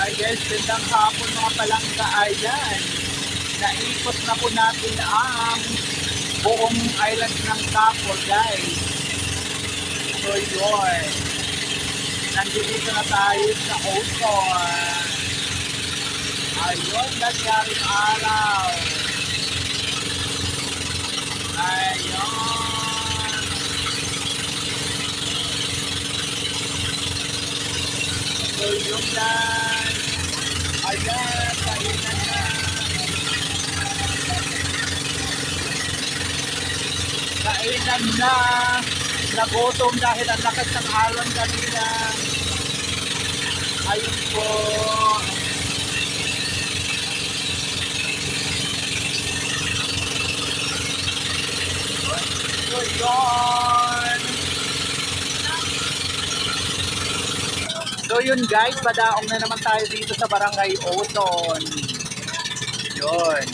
Ay guys, gandang hapon mga palangga. Ayan, naikot na po natin ang buong island ng Kapol guys. So yun, nandito na tayo sa Oton. Ayun, nagyaring araw. Ayun. So yun lang. Ayan, kainan na. Kainan na. Nagutom dahil ang lakas ng alon kanina. Ayun po. So yun. So yun guys, padaong na naman tayo dito sa Barangay Oton. Yun.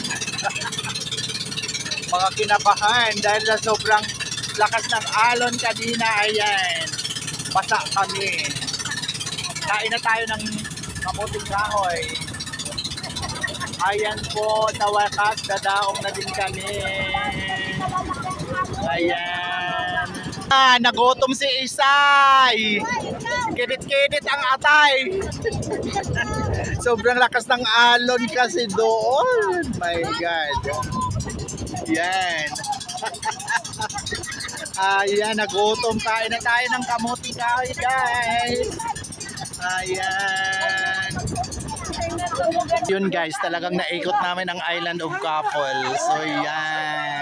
Mga kinabahan dahil sa sobrang lakas ng alon kanina. Ayan, basa kami. Kain na tayo ng kamuting kahoy. Ayan po, sa wakas, dadaong na din kami. Ayan. Nagutom si Isay. Kidit-kidit ang atay. Sobrang lakas ng alon kasi doon. My God. Yan. Ayan, nagutom. Kain na tayo ng kamuti kahoy guys. Ayan. Yun guys, talagang naikot namin ang Island of Kapol. So yan.